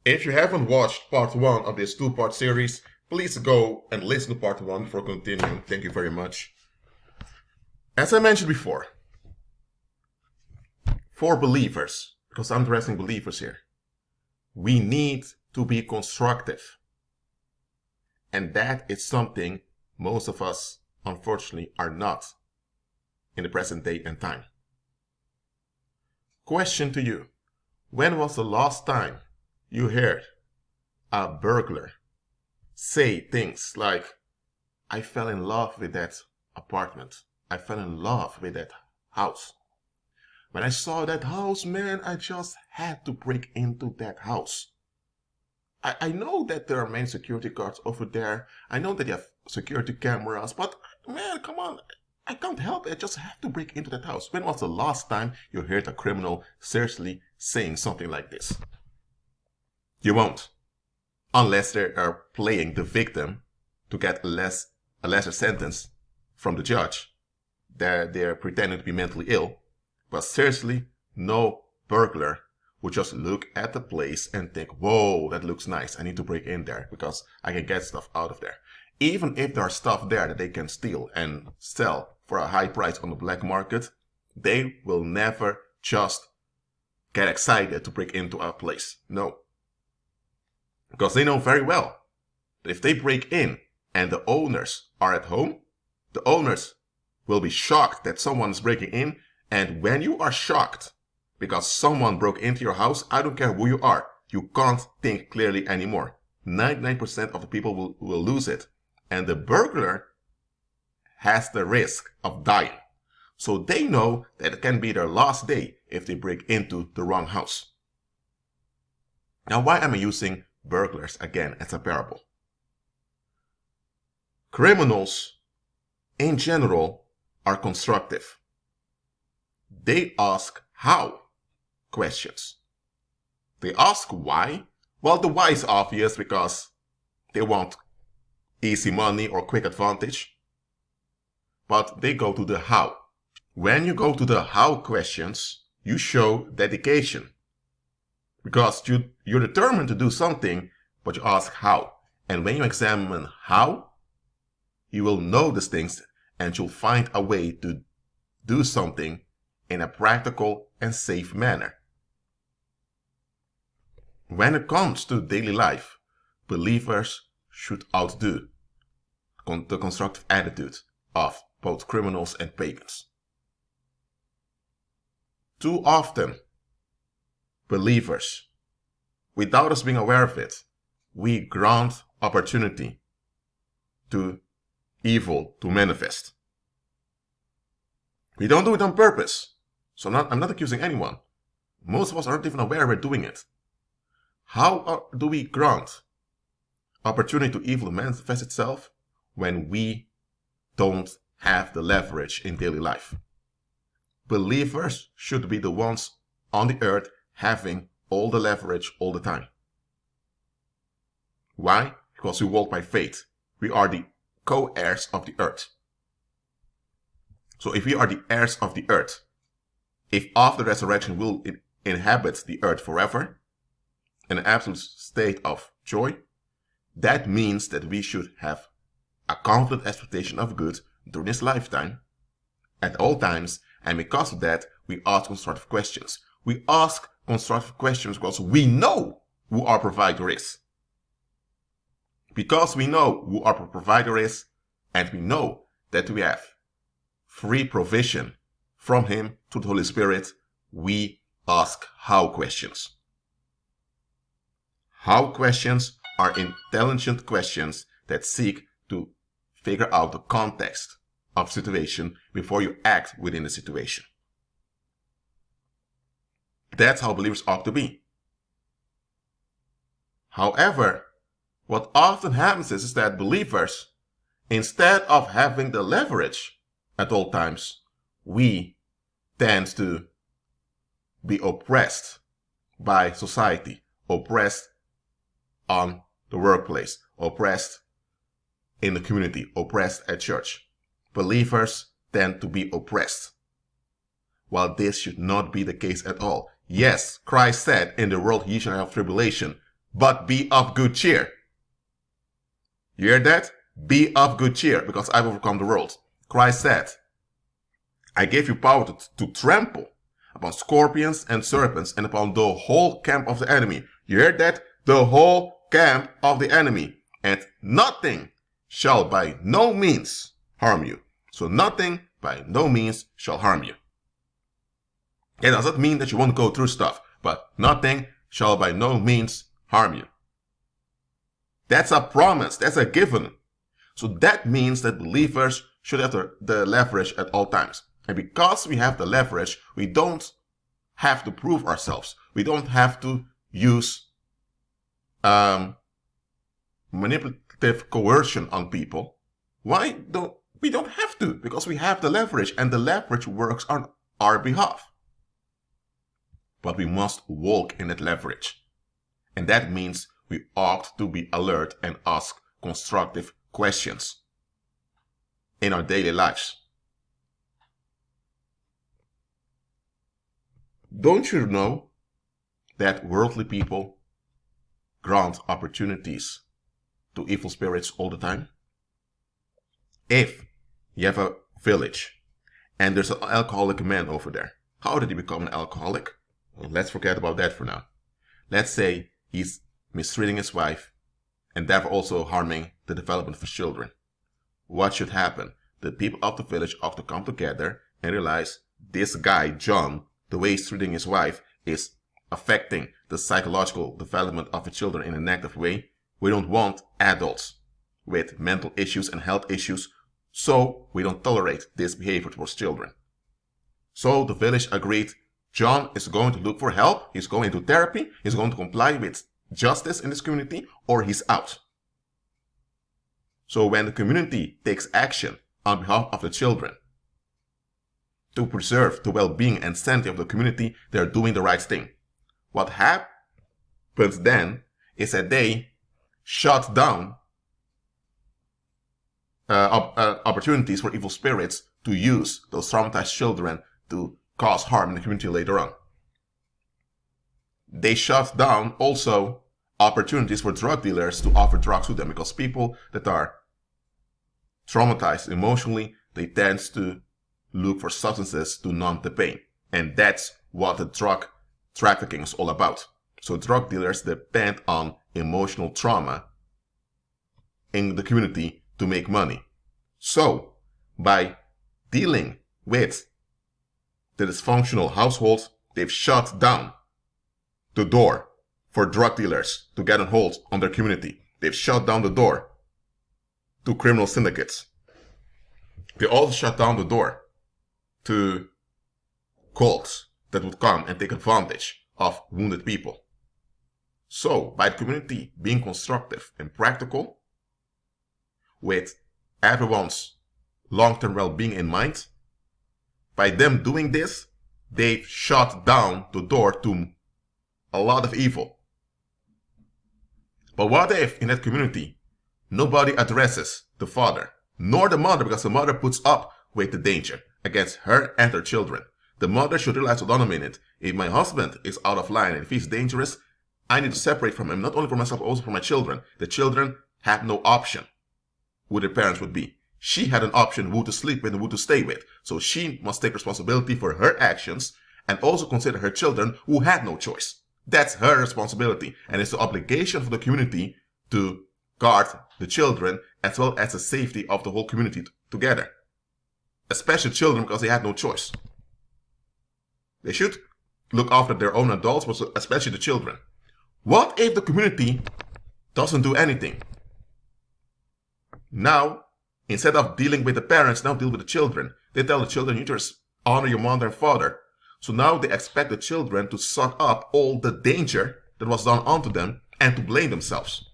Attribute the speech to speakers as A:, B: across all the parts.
A: If you haven't watched part 1 of this two-part series, please go and listen to part 1 before continuing. Thank you very much. As I mentioned before, for believers, because I'm addressing believers here, we need to be constructive. And that is something most of us, unfortunately, are not in the present day and time. Question to you: when was the last time you heard a burglar say things like, I fell in love with that apartment, I fell in love with that house. When I saw that house, man, I just had to break into that house. I know that there are many security guards over there. I know that you have security cameras, but man, come on. I can't help it. I just have to break into that house. When was the last time you heard a criminal seriously saying something like this? You won't. Unless they are playing the victim to get a lesser sentence from the judge. They're pretending to be mentally ill. But seriously, no burglar would just look at the place and think, whoa, that looks nice. I need to break in there because I can get stuff out of there. Even if there's stuff there that they can steal and sell for a high price on the black market, they will never just get excited to break into a place. No. Because they know very well that if they break in and the owners are at home, the owners will be shocked that someone is breaking in. And when you are shocked because someone broke into your house, I don't care who you are, you can't think clearly anymore. 99% of the people will lose it. And the burglar has the risk of dying. So they know that it can be their last day if they break into the wrong house. Now, why am I using burglars again as a parable? Criminals, in general, are constructive. They ask how questions. They ask why. Well, the why is obvious because they want easy money or quick advantage. But they go to the how. When you go to the how questions, you show dedication. Because you're determined to do something, but you ask how. And when you examine how, you will notice things and you'll find a way to do something in a practical and safe manner. When it comes to daily life, believers should outdo the constructive attitude of both criminals and pagans. Too often, believers, without us being aware of it, we grant opportunity to evil to manifest. We don't do it on purpose. So I'm not accusing anyone. Most of us aren't even aware we're doing it. How do we grant opportunity to evil to manifest itself when we don't have the leverage in daily life? Believers should be the ones on the earth having all the leverage all the time. Why? Because we walk by faith. We are the co-heirs of the earth. So if we are the heirs of the earth, if after the resurrection we'll inhabit the earth forever, in an absolute state of joy, that means that we should have a confident expectation of good during this lifetime, at all times, and because of that, we ask constructive questions. We ask constructive questions because we know who our provider is. Because we know who our provider is, and we know that we have free provision from Him to the Holy Spirit, we ask how questions. How questions are intelligent questions that seek to figure out the context of the situation before you act within the situation. That's how believers ought to be. However, what often happens is that believers, instead of having the leverage at all times, we tend to be oppressed by society, oppressed on the workplace, oppressed in the community, oppressed at church. Believers tend to be oppressed. While this should not be the case at all. Yes, Christ said, in the world ye shall have tribulation, but be of good cheer. You hear that? Be of good cheer, because I've overcome the world. Christ said, I gave you power to trample upon scorpions and serpents and upon the whole camp of the enemy. You heard that? The whole camp of the enemy. And nothing shall by no means harm you. So nothing by no means shall harm you. It doesn't mean that you won't go through stuff, but nothing shall by no means harm you. That's a promise. That's a given. So that means that believers should have the leverage at all times. And because we have the leverage, we don't have to prove ourselves. We don't have to use manipulative coercion on people. Why don't we don't have to? Because we have the leverage, and the leverage works on our behalf. But we must walk in that leverage. And that means we ought to be alert and ask constructive questions in our daily lives. Don't you know that worldly people grant opportunities to evil spirits all the time? If you have a village and there's an alcoholic man over there, how did he become an alcoholic? Well, let's forget about that for now. Let's say he's mistreating his wife and therefore also harming the development of his children. What should happen? The people of the village ought to come together and realize this guy, John, the way he's treating his wife is affecting the psychological development of the children in a negative way. We don't want adults with mental issues and health issues, so we don't tolerate this behavior towards children. So the village agreed, John is going to look for help, he's going to therapy, he's going to comply with justice in this community, or he's out. So when the community takes action on behalf of the children to preserve the well-being and sanity of the community, they're doing the right thing. What happens then is that they shut down opportunities for evil spirits to use those traumatized children to cause harm in the community later on. They shut down also opportunities for drug dealers to offer drugs to them, because people that are traumatized emotionally, they tend to look for substances to numb the pain. And that's what the drug trafficking is all about. So drug dealers depend on emotional trauma in the community to make money. So by dealing with the dysfunctional households, they've shut down the door for drug dealers to get a hold on their community. They've shut down the door to criminal syndicates. They also shut down the door to cults that would come and take advantage of wounded people. So, by the community being constructive and practical, with everyone's long-term well-being in mind, by them doing this, they've shut down the door to a lot of evil. But what if in that community nobody addresses the father nor the mother, because the mother puts up with the danger against her and her children? The mother should realize, hold on a minute, if my husband is out of line and if he's dangerous, I need to separate from him, not only for myself, but also for my children. The children have no option who their parents would be. She had an option who to sleep with and who to stay with. So she must take responsibility for her actions and also consider her children who had no choice. That's her responsibility. And it's the obligation for the community to guard the children as well as the safety of the whole community together. Especially children, because they had no choice. They should look after their own adults, but especially the children. What if the community doesn't do anything? Now, instead of dealing with the parents, now deal with the children. They tell the children, you just honor your mother and father. So now they expect the children to suck up all the danger that was done onto them and to blame themselves.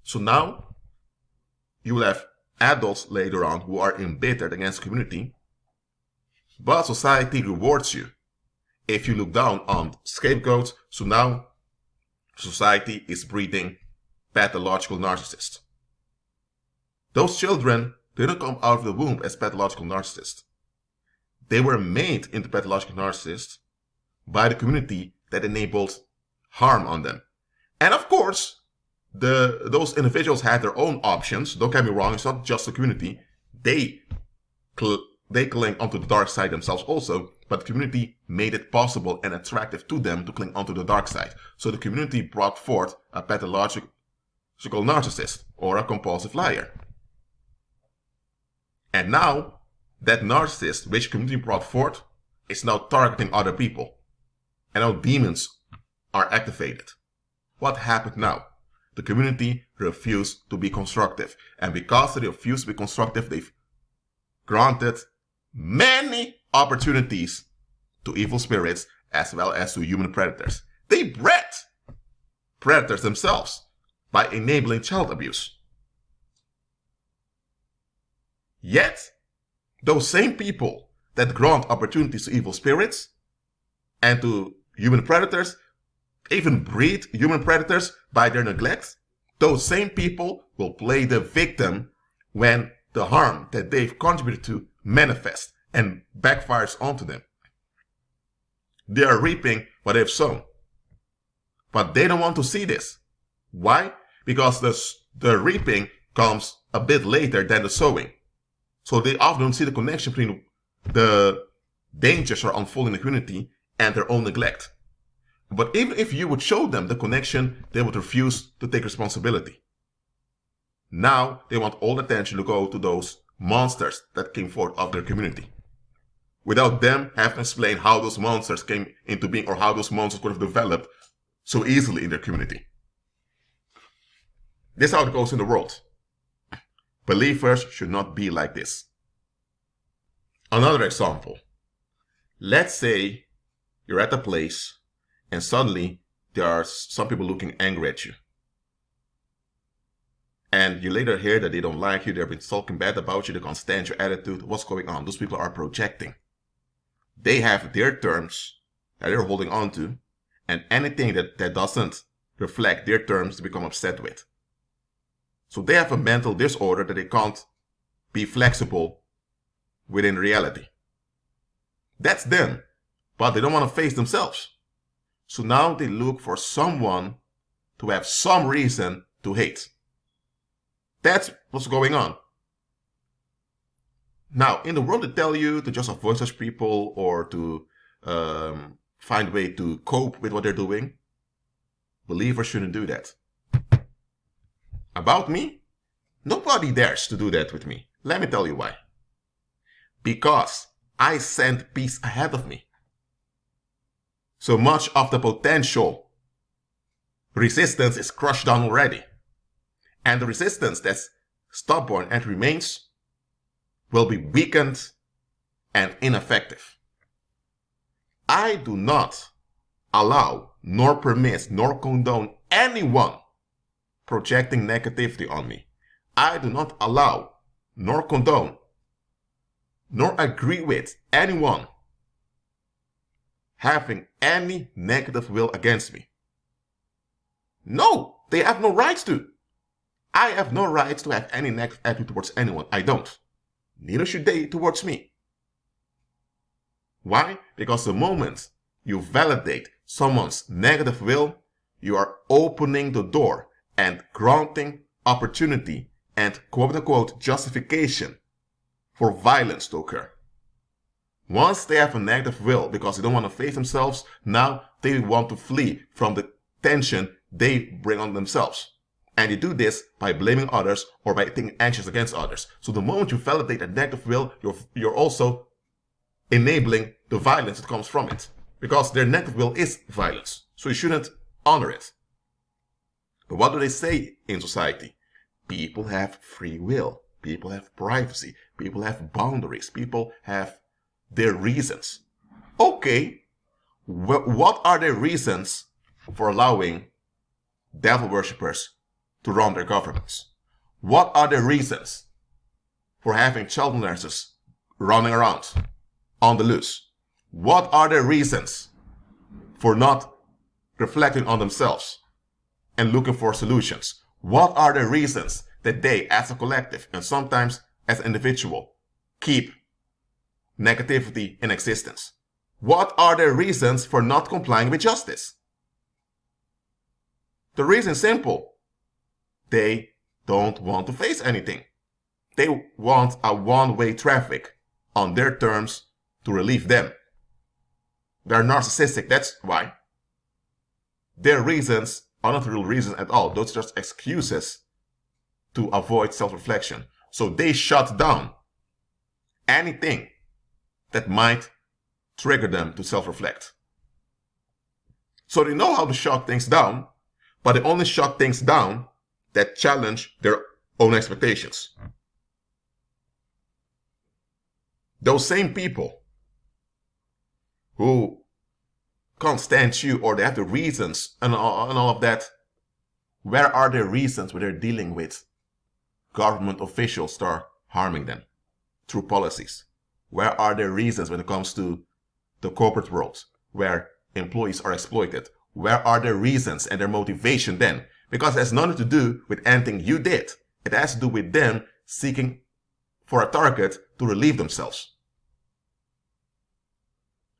A: So now you will have adults later on who are embittered against the community, but society rewards you if you look down on scapegoats. So now society is breeding pathological narcissists. Those children didn't come out of the womb as pathological narcissists. They were made into pathological narcissists by the community that enabled harm on them. And of course, those individuals had their own options. Don't get me wrong, it's not just the community. They cling onto the dark side themselves also, but the community made it possible and attractive to them to cling onto the dark side. So the community brought forth a pathological narcissist or a compulsive liar. And now, that narcissist which community brought forth is now targeting other people. And now demons are activated. What happened now? The community refused to be constructive. And because they refused to be constructive, they've granted many opportunities to evil spirits as well as to human predators. They bred predators themselves by enabling child abuse. Yet, those same people that grant opportunities to evil spirits and to human predators, even breed human predators by their neglect, those same people will play the victim when the harm that they've contributed to manifests and backfires onto them. They are reaping what they've sown. But they don't want to see this. Why? Because the reaping comes a bit later than the sowing. So they often don't see the connection between the dangers that are unfolding in the community and their own neglect. But even if you would show them the connection, they would refuse to take responsibility. Now they want all attention to go to those monsters that came forth of their community, without them having to explain how those monsters came into being or how those monsters could have developed so easily in their community. This is how it goes in the world. Believers should not be like this. Another example. Let's say you're at a place and suddenly there are some people looking angry at you. And you later hear that they don't like you, they've been talking bad about you, they can't stand your attitude. What's going on? Those people are projecting. They have their terms that they're holding on to, and anything that doesn't reflect their terms to become upset with. So they have a mental disorder that they can't be flexible within reality. That's them, but they don't want to face themselves. So now they look for someone to have some reason to hate. That's what's going on. Now, in the world, they tell you to just avoid such people or to find a way to cope with what they're doing. Believers shouldn't do that. About me? Nobody dares to do that with me. Let me tell you why. Because I send peace ahead of me. So much of the potential resistance is crushed down already. And the resistance that's stubborn and remains will be weakened and ineffective. I do not allow, nor permit, nor condone anyone projecting negativity on me. I do not allow, nor condone, nor agree with anyone having any negative will against me. No, they have no rights to. I have no rights to have any negative attitude towards anyone. I don't. Neither should they towards me. Why? Because the moment you validate someone's negative will, you are opening the door and granting opportunity and quote-unquote justification for violence to occur. Once they have a negative will because they don't want to face themselves, now they want to flee from the tension they bring on themselves. And you do this by blaming others or by being anxious against others. So the moment you validate a negative will, you're also enabling the violence that comes from it. Because their negative will is violence. So you shouldn't honor it. But what do they say in society? People have free will. People have privacy. People have boundaries. People have their reasons. Okay, what are their reasons for allowing devil worshippers to run their governments? What are the reasons for having child molesters running around on the loose? What are the reasons for not reflecting on themselves and looking for solutions? What are the reasons that they, as a collective and sometimes as an individual, keep negativity in existence? What are the reasons for not complying with justice? The reason is simple. They don't want to face anything. They want a one-way traffic on their terms to relieve them. They're narcissistic, that's why. Their reasons are not real reasons at all. Those are just excuses to avoid self-reflection. So they shut down anything that might trigger them to self-reflect. So they know how to shut things down, but they only shut things down that challenge their own expectations. Those same people who can't stand you, or they have the reasons and all of that, where are their reasons when they're dealing with government officials that are harming them through policies? Where are their reasons when it comes to the corporate world, where employees are exploited? Where are their reasons and their motivation then? Because it has nothing to do with anything you did. It has to do with them seeking for a target to relieve themselves.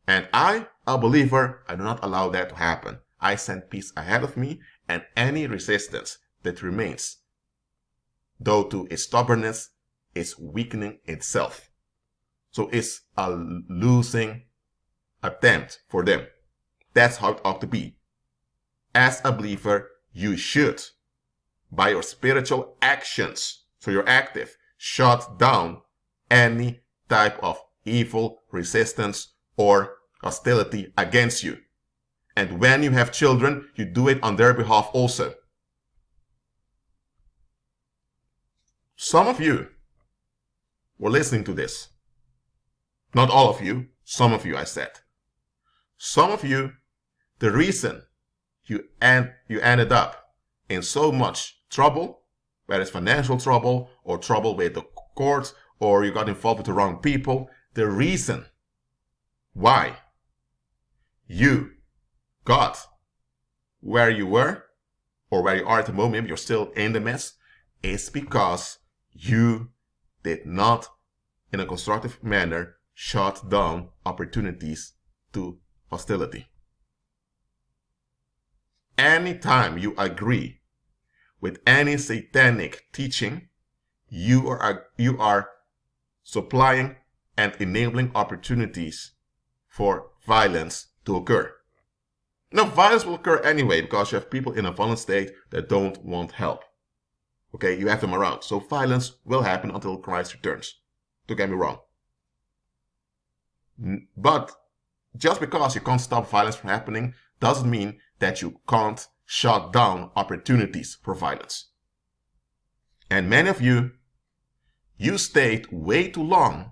A: And I, a believer, I do not allow that to happen. I send peace ahead of me, and any resistance that remains, though to its stubbornness, is weakening itself. So it's a losing attempt for them. That's how it ought to be. As a believer, you should, by your spiritual actions, so you're active, shut down any type of evil resistance or hostility against you. And when you have children, you do it on their behalf also. Some of you were listening to this. Not all of you, some of you, I said. Some of you, the reason you ended up in so much trouble, whether it's financial trouble or trouble with the courts, or you got involved with the wrong people, the reason why you got where you were, or where you are at the moment, maybe you're still in the mess, is because you did not, in a constructive manner, shut down opportunities to hostility. Anytime you agree with any satanic teaching, you are supplying and enabling opportunities for violence to occur. Now, violence will occur anyway because you have people in a violent state that don't want help. Okay, you have them around. So violence will happen until Christ returns. Don't get me wrong. But just because you can't stop violence from happening doesn't mean that you can't shut down opportunities for violence. And many of you stayed way too long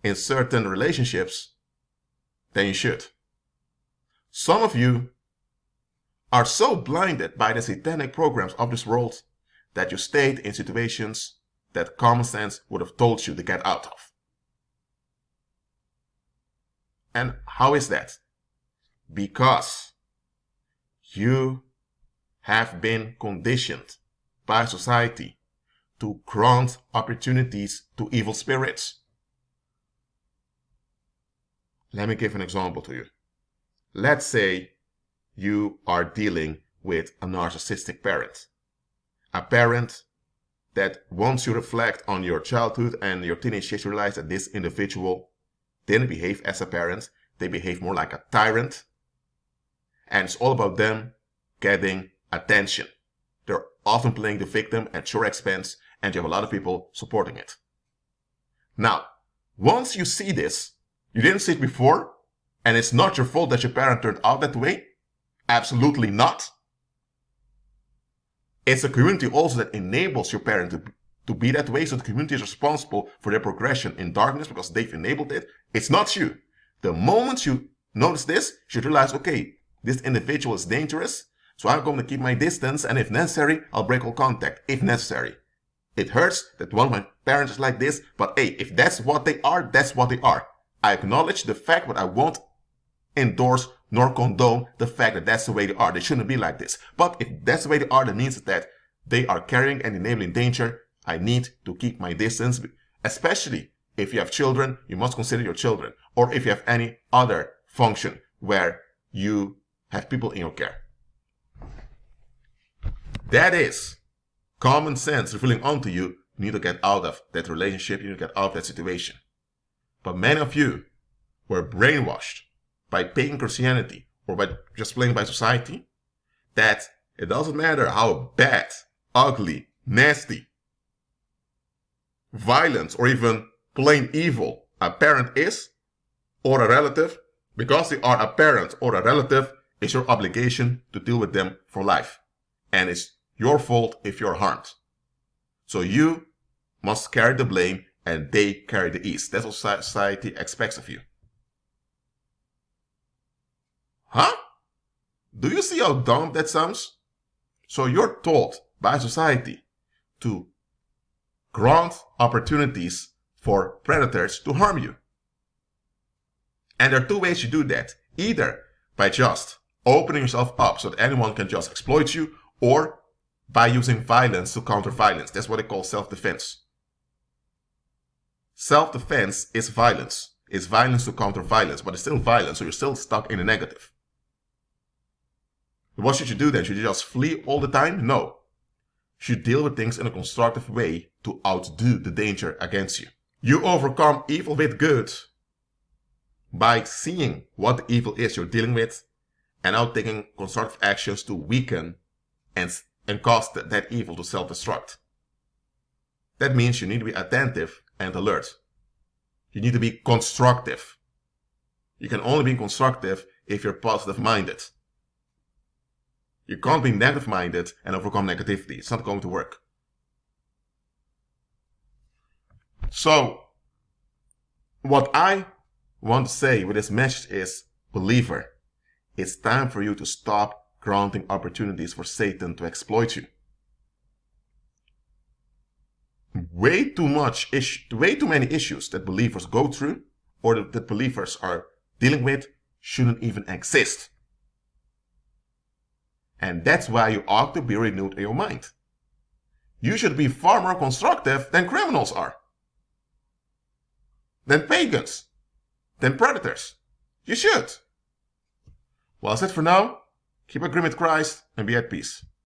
A: in certain relationships than you should. Some of you are so blinded by the satanic programs of this world that you stayed in situations that common sense would have told you to get out of. And how is that? Because you have been conditioned by society to grant opportunities to evil spirits. Let me give an example to you. Let's say you are dealing with a narcissistic parent. A parent that once you reflect on your childhood and your teenage years, you realize that this individual didn't behave as a parent. They behave more like a tyrant. And it's all about them getting attention. They're often playing the victim at your expense, and you have a lot of people supporting it. Now, once you see this, you didn't see it before, and it's not your fault that your parent turned out that way. Absolutely not. It's a community also that enables your parent to be that way, so the community is responsible for their progression in darkness because they've enabled it. It's not you. The moment you notice this, you should realize, okay, this individual is dangerous, so I'm going to keep my distance, and if necessary, I'll break all contact, if necessary. It hurts that one of my parents is like this, but hey, if that's what they are, that's what they are. I acknowledge the fact, but I won't endorse nor condone the fact that that's the way they are. They shouldn't be like this. But if that's the way they are, that means that they are carrying and enabling danger. I need to keep my distance, especially if you have children. You must consider your children, or if you have any other function where you have people in your care. That is common sense revealing onto you, you need to get out of that relationship, you need to get out of that situation. But many of you were brainwashed by pagan Christianity or by just playing by society that it doesn't matter how bad, ugly, nasty, violent, or even plain evil a parent is or a relative, because they are a parent or a relative, it's your obligation to deal with them for life. And it's your fault if you're harmed. So you must carry the blame and they carry the ease. That's what society expects of you. Huh? Do you see how dumb that sounds? So you're told by society to grant opportunities for predators to harm you. And there are two ways you do that. Either by just opening yourself up so that anyone can just exploit you, or by using violence to counter violence. That's what they call self-defense. Self-defense is violence. It's violence to counter violence, but it's still violence, so you're still stuck in the negative. What should you do then? Should you just flee all the time? No. You should deal with things in a constructive way to outdo the danger against you. You overcome evil with good by seeing what the evil is you're dealing with and now taking constructive actions to weaken and cause that evil to self-destruct. That means you need to be attentive and alert. You need to be constructive. You can only be constructive if you're positive-minded. You can't be negative-minded and overcome negativity. It's not going to work. So, what I want to say with this message is, believer, it's time for you to stop granting opportunities for Satan to exploit you. Way too many issues that believers go through or that believers are dealing with shouldn't even exist. And that's why you ought to be renewed in your mind. You should be far more constructive than criminals are, than pagans, than predators. You should. Well, that's it for now. Keep agreeing with Christ and be at peace.